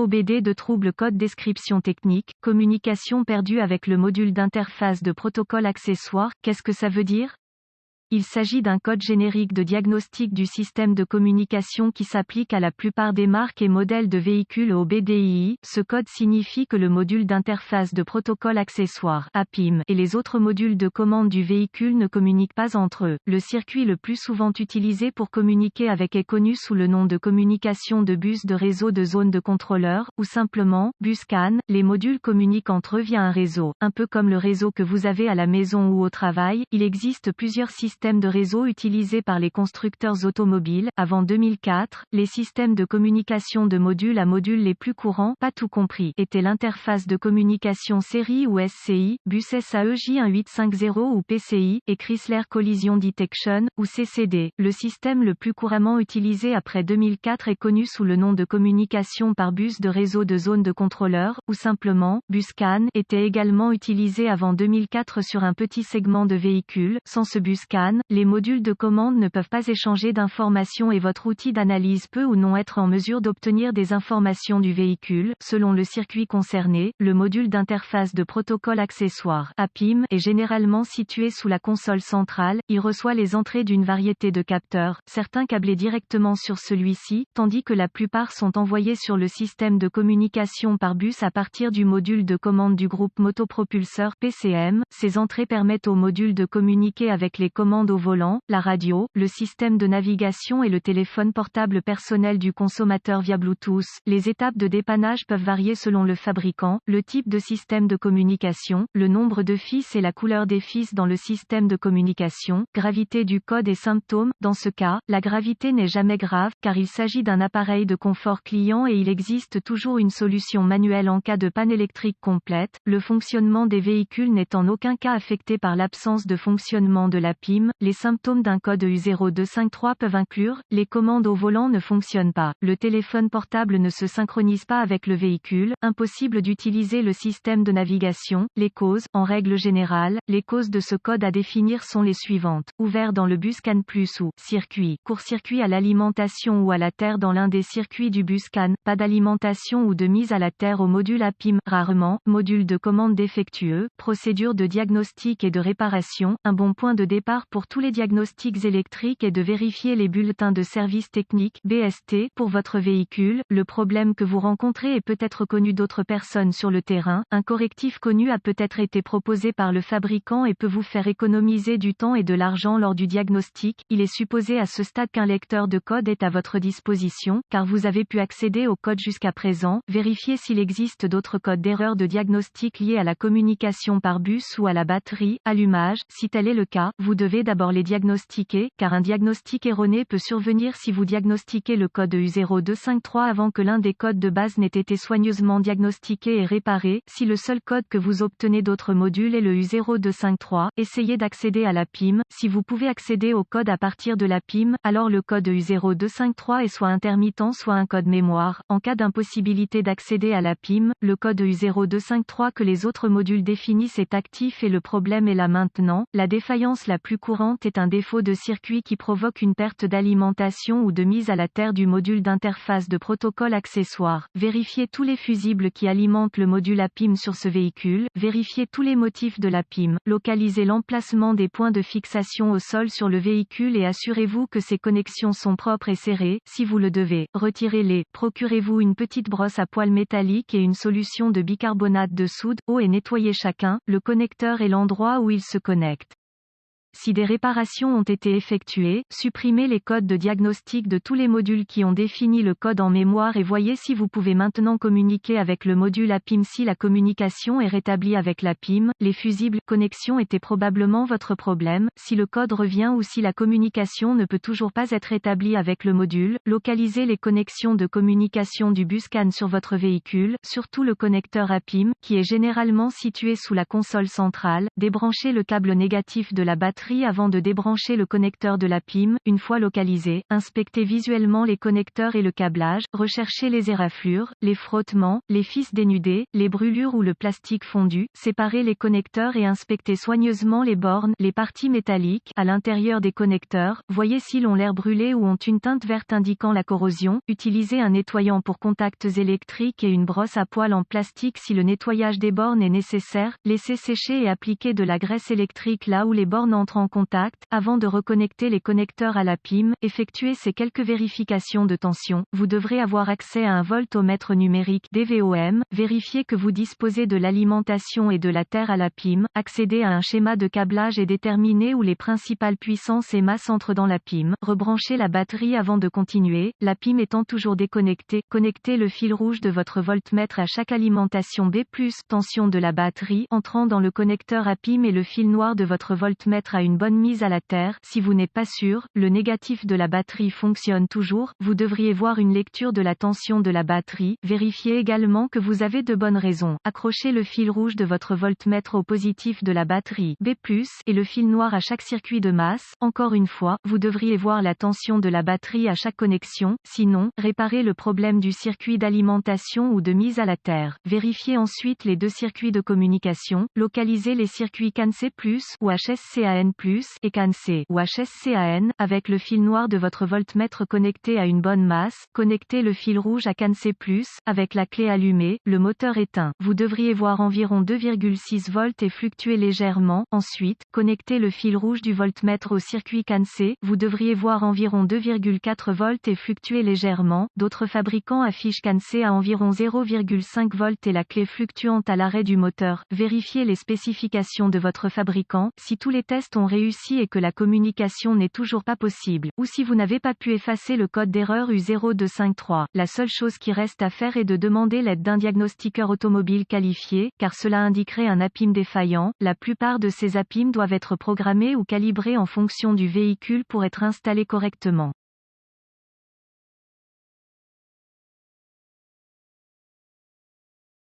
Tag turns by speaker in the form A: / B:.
A: OBD de trouble code description technique, communication perdue avec le module d'interface de protocole accessoire, qu'est-ce que ça veut dire? Il s'agit d'un code générique de diagnostic du système de communication qui s'applique à la plupart des marques et modèles de véhicules OBDII. Ce code signifie que le module d'interface de protocole accessoire (APIM) et les autres modules de commande du véhicule ne communiquent pas entre eux. Le circuit le plus souvent utilisé pour communiquer avec est connu sous le nom de communication de bus de réseau de zone de contrôleur, ou simplement bus CAN. Les modules communiquent entre eux via un réseau, un peu comme le réseau que vous avez à la maison ou au travail. Il existe plusieurs systèmes de réseau utilisés par les constructeurs automobiles. Avant 2004, les systèmes de communication de module à module les plus courants, pas tout compris, étaient l'interface de communication série ou SCI, bus SAE-J1850 ou PCI, et Chrysler Collision Detection, ou CCD. Le système le plus couramment utilisé après 2004 est connu sous le nom de communication par bus de réseau de zone de contrôleur, ou simplement, bus CAN, était également utilisé avant 2004 sur un petit segment de véhicules. Sans ce bus CAN, les modules de commande ne peuvent pas échanger d'informations et votre outil d'analyse peut ou non être en mesure d'obtenir des informations du véhicule. Selon le circuit concerné, le module d'interface de protocole accessoire (APIM) est généralement situé sous la console centrale. Il reçoit les entrées d'une variété de capteurs, certains câblés directement sur celui-ci, tandis que la plupart sont envoyés sur le système de communication par bus à partir du module de commande du groupe motopropulseur (PCM). Ces entrées permettent au module de communiquer avec les commandes au volant, la radio, le système de navigation et le téléphone portable personnel du consommateur via Bluetooth. Les étapes de dépannage peuvent varier selon le fabricant, le type de système de communication, le nombre de fils et la couleur des fils dans le système de communication, gravité du code et symptômes. Dans ce cas, la gravité n'est jamais grave, car il s'agit d'un appareil de confort client et il existe toujours une solution manuelle en cas de panne électrique complète. Le fonctionnement des véhicules n'est en aucun cas affecté par l'absence de fonctionnement de l'APIM. Les symptômes d'un code U0253 peuvent inclure: les commandes au volant ne fonctionnent pas, le téléphone portable ne se synchronise pas avec le véhicule, impossible d'utiliser le système de navigation. Les causes, en règle générale, les causes de ce code à définir sont les suivantes: ouvert dans le bus CAN+ ou circuit, court-circuit à l'alimentation ou à la terre dans l'un des circuits du bus CAN, pas d'alimentation ou de mise à la terre au module APIM, rarement, module de commande défectueux, procédure de diagnostic et de réparation. Un bon point de départ pour tous les diagnostics électriques est de vérifier les bulletins de service technique (BST) pour votre véhicule. Le problème que vous rencontrez est peut-être connu d'autres personnes sur le terrain. Un correctif connu a peut-être été proposé par le fabricant et peut vous faire économiser du temps et de l'argent lors du diagnostic. Il est supposé à ce stade qu'un lecteur de code est à votre disposition, car vous avez pu accéder au code jusqu'à présent. Vérifiez s'il existe d'autres codes d'erreur de diagnostic liés à la communication par bus ou à la batterie, allumage. Si tel est le cas, vous devez d'abord les diagnostiquer, car un diagnostic erroné peut survenir si vous diagnostiquez le code U0253 avant que l'un des codes de base n'ait été soigneusement diagnostiqué et réparé. Si le seul code que vous obtenez d'autres modules est le U0253, essayez d'accéder à l'APIM. Si vous pouvez accéder au code à partir de l'APIM, alors le code U0253 est soit intermittent soit un code mémoire. En cas d'impossibilité d'accéder à l'APIM, le code U0253 que les autres modules définissent est actif et le problème est là maintenant. La défaillance la plus courante est un défaut de circuit qui provoque une perte d'alimentation ou de mise à la terre du module d'interface de protocole accessoire. Vérifiez tous les fusibles qui alimentent le module APIM sur ce véhicule. Vérifiez tous les motifs de l'APIM. Localisez l'emplacement des points de fixation au sol sur le véhicule et assurez-vous que ces connexions sont propres et serrées. Si vous le devez, retirez-les. Procurez-vous une petite brosse à poils métallique et une solution de bicarbonate de soude. Et nettoyez chacun, le connecteur et l'endroit où il se connecte. Si des réparations ont été effectuées, supprimez les codes de diagnostic de tous les modules qui ont défini le code en mémoire et voyez si vous pouvez maintenant communiquer avec le module APIM. Si la communication est rétablie avec l'APIM, les fusibles connexions étaient probablement votre problème. Si le code revient ou si la communication ne peut toujours pas être établie avec le module, localisez les connexions de communication du bus CAN sur votre véhicule, surtout le connecteur APIM, qui est généralement situé sous la console centrale. Débranchez le câble négatif de la batterie batterie avant de débrancher le connecteur de la PIM. Une fois localisé, inspectez visuellement les connecteurs et le câblage, recherchez les éraflures, les frottements, les fils dénudés, les brûlures ou le plastique fondu, séparez les connecteurs et inspectez soigneusement les bornes, les parties métalliques, à l'intérieur des connecteurs, voyez s'ils ont l'air brûlés ou ont une teinte verte indiquant la corrosion, utilisez un nettoyant pour contacts électriques et une brosse à poils en plastique si le nettoyage des bornes est nécessaire, laissez sécher et appliquez de la graisse électrique là où les bornes entrent en contact, avant de reconnecter les connecteurs à la PIM, effectuez ces quelques vérifications de tension, vous devrez avoir accès à un voltomètre numérique DVOM, vérifiez que vous disposez de l'alimentation et de la terre à la PIM, accédez à un schéma de câblage et déterminez où les principales puissances et masses entrent dans la PIM, rebranchez la batterie avant de continuer, la PIM étant toujours déconnectée, connectez le fil rouge de votre voltmètre à chaque alimentation B+, tension de la batterie, entrant dans le connecteur à PIM et le fil noir de votre voltmètre à une bonne mise à la terre, si vous n'êtes pas sûr, le négatif de la batterie fonctionne toujours, vous devriez voir une lecture de la tension de la batterie, vérifiez également que vous avez de bonnes raisons, accrochez le fil rouge de votre voltmètre au positif de la batterie B+, et le fil noir à chaque circuit de masse, encore une fois, vous devriez voir la tension de la batterie à chaque connexion, sinon, réparez le problème du circuit d'alimentation ou de mise à la terre, vérifiez ensuite les deux circuits de communication, localisez les circuits CAN C+, ou HSCAN+, et CAN C, ou HSCAN, avec le fil noir de votre voltmètre connecté à une bonne masse, connectez le fil rouge à CAN C+, avec la clé allumée, le moteur éteint. Vous devriez voir environ 2,6 volts et fluctuer légèrement. Ensuite, connectez le fil rouge du voltmètre au circuit CAN C. Vous devriez voir environ 2,4 volts et fluctuer légèrement. D'autres fabricants affichent CAN C à environ 0,5 volts et la clé fluctuante à l'arrêt du moteur. Vérifiez les spécifications de votre fabricant. Si tous les tests ont réussi et que la communication n'est toujours pas possible, ou si vous n'avez pas pu effacer le code d'erreur U0253, la seule chose qui reste à faire est de demander l'aide d'un diagnostiqueur automobile qualifié, car cela indiquerait un APIM défaillant. La plupart de ces APIM doivent être programmés ou calibrés en fonction du véhicule pour être installés correctement.